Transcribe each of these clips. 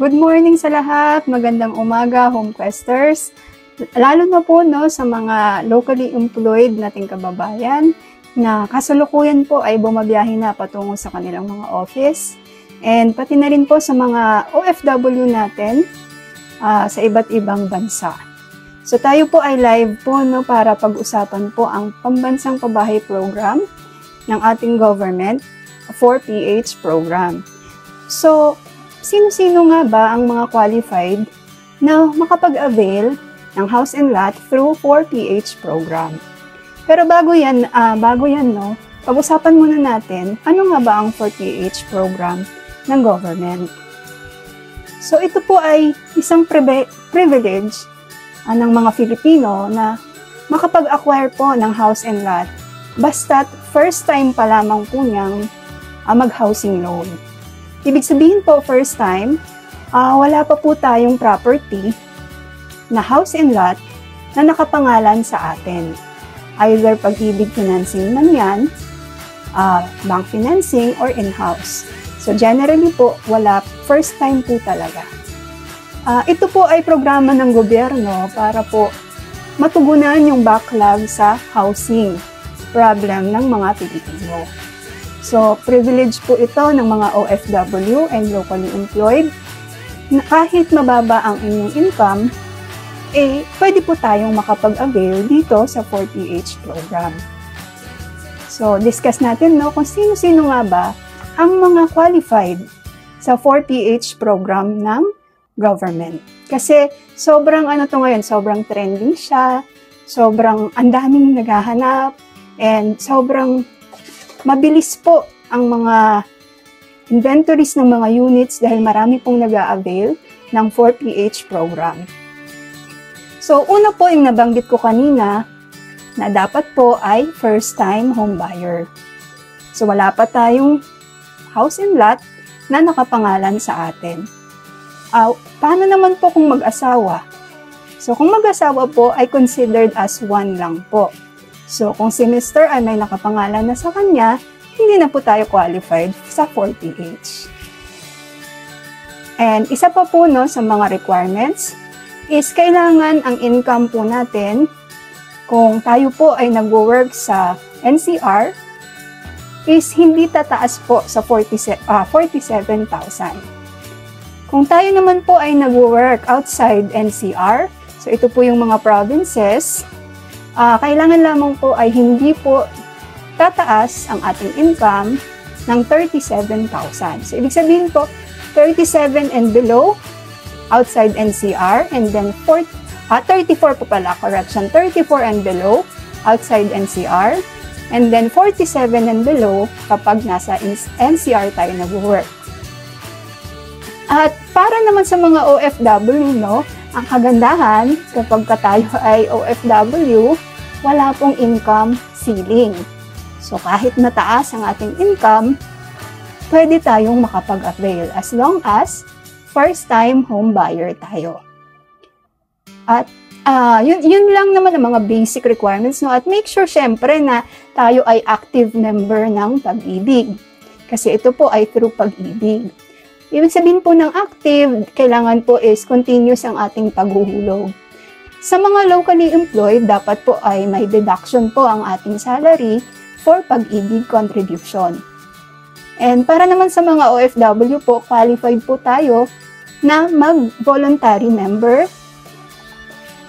Good morning sa lahat, magandang umaga Homequesters. Lalo na po sa mga locally employed nating kababayan na kasalukuyan po ay bumabiyahe na patungo sa kanilang mga office. And pati na rin po sa mga OFW natin sa iba't ibang bansa. So tayo po ay live po para pag-usapan po ang Pambansang Pabahay Program ng ating government, 4PH program. So, sino-sino nga ba ang mga qualified na makapag-avail ng house and lot through 4PH program? Pero bago yan, pag-usapan muna natin, ano nga ba ang 4PH program ng government? So ito po ay isang privilege ng mga Filipino na makapag-acquire po ng house and lot basta't first time pa lamang po niyang mag-housing loan. Ibig sabihin po, first time, wala pa po tayong property na house and lot na nakapangalan sa atin. Either pag-ibig financing man yan, bank financing, or in-house. So generally po, wala, first time po talaga. Ito po ay programa ng gobyerno para po matugunan yung backlog sa housing problem ng mga Pilipino. So, privilege po ito ng mga OFW and locally employed na kahit mababa ang inyong income, pwede po tayong makapag-avail dito sa 4PH program. So, discuss natin kung sino-sino nga ba ang mga qualified sa 4PH program ng government. Kasi sobrang sobrang trending siya, sobrang andaming naghahanap, and sobrang mabilis po ang mga inventories ng mga units dahil marami pong nag-a-avail ng 4PH program. So, una po yung nabanggit ko kanina na dapat po ay first-time home buyer. So, wala pa tayong house and lot na nakapangalan sa atin. Paano naman po kung mag-asawa? So, kung mag-asawa po ay considered as one lang po. So, kung si Mr. ay may nakapangalan na sa kanya, hindi na po tayo qualified sa 4PH. And isa pa po sa mga requirements is kailangan ang income po natin, kung tayo po ay nag-work sa NCR, is hindi tataas po sa 47,000. Kung tayo naman po ay nag-work outside NCR, so ito po yung mga provinces, kailangan lamang po ay hindi po tataas ang ating income ng 37,000. So, ibig sabihin po, 37 and below outside NCR, and then 34 po pala, correction, 34 and below outside NCR, and then 47 and below kapag nasa NCR tayo nag-work. At para naman sa mga OFW, ang kagandahan kapag tayo ay OFW, wala pong income ceiling. So kahit mataas ang ating income, pwede tayong makapag-avail as long as first-time home buyer tayo. At yun lang naman ang mga basic requirements. At make sure syempre na tayo ay active member ng Pag-ibig. Kasi ito po ay through Pag-ibig. Ibig sabihin po ng active, kailangan po is continuous ang ating paghuhulog. Sa mga locally employed, dapat po ay may deduction po ang ating salary for Pag-ibig contribution. And para naman sa mga OFW po, qualified po tayo na mag-voluntary member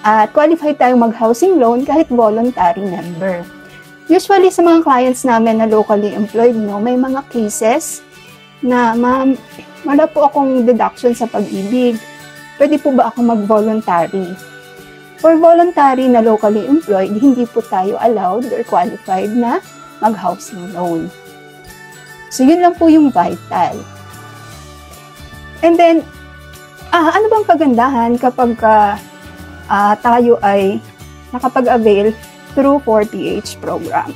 at qualified tayong mag-housing loan kahit voluntary member. Usually sa mga clients namin na locally employed, may mga cases na, ma'am, wala po akong deduction sa Pag-ibig. Pwede po ba ako mag-voluntary? For voluntary na locally employed, hindi po tayo allowed or qualified na mag-housing loan. So, yun lang po yung vital. And then, ano bang kagandahan kapag tayo ay nakapag-avail through 4PH program?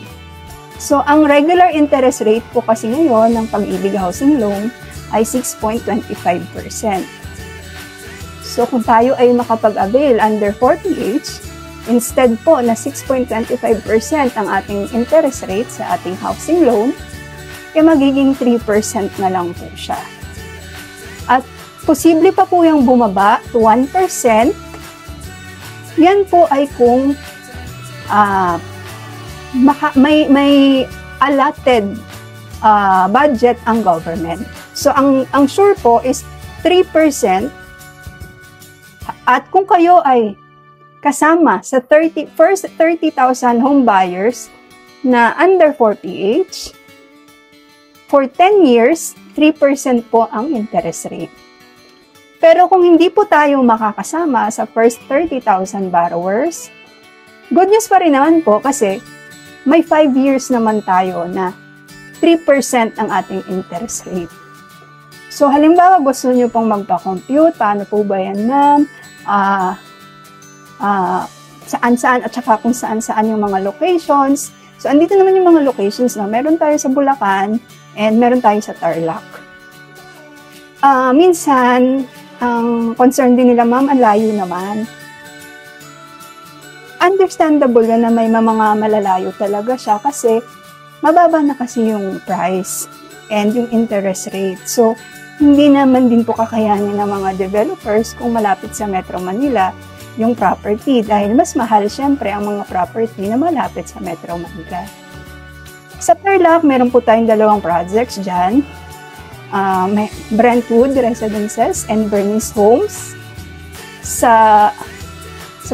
So, ang regular interest rate po kasi ngayon ng Pag-ibig Housing Loan ay 6.25%. So, kung tayo ay makapag-avail under 4PH, instead po na 6.25% ang ating interest rate sa ating housing loan, magiging 3% na lang po siya. At posible pa po yung bumaba to 1%. Yan po ay kung may allotted budget ang government. So, ang sure po is 3%. At kung kayo ay kasama sa first 30,000 home buyers na under 4PH, for 10 years, 3% po ang interest rate. Pero kung hindi po tayo makakasama sa first 30,000 borrowers, good news pa rin naman po kasi may 5 years naman tayo na 3% ang ating interest rate. So, halimbawa, gusto nyo pong magpa-compute, paano po ba yan, ma'am? Saan-saan at saka kung saan-saan yung mga locations. So, andito naman yung mga locations na meron tayo sa Bulacan and meron tayo sa Tarlac. Minsan, ang concern din nila, ma'am, ang layo naman. Understandable na may mga malalayo talaga siya kasi mababa na kasi yung price and yung interest rate. So, hindi naman din po kakayanin ng mga developers kung malapit sa Metro Manila yung property dahil mas mahal syempre ang mga property na malapit sa Metro Manila. Sa Tarlac, meron po tayong 2 projects dyan. May Brentwood Residences and Bernice Homes. Sa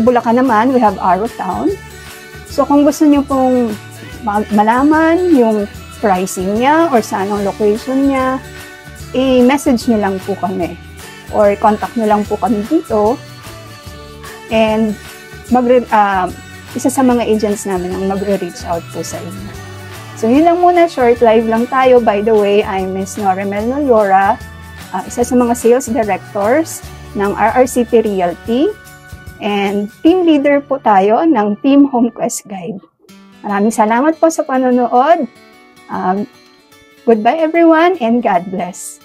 Bulacan naman, we have Arrow Town. So kung gusto nyo pong malaman yung pricing niya or saan ang location niya, i-message nyo lang po kami or contact nyo lang po kami dito and isa sa mga agents namin ang magre-reach out po sa inyo. So yun lang muna, short live lang tayo. By the way, I'm Ms. Norimel Noyora, isa sa mga sales directors ng RRCT Realty and team leader po tayo ng Team HomeQuest Guide. Maraming salamat po sa panonood. Goodbye everyone and God bless.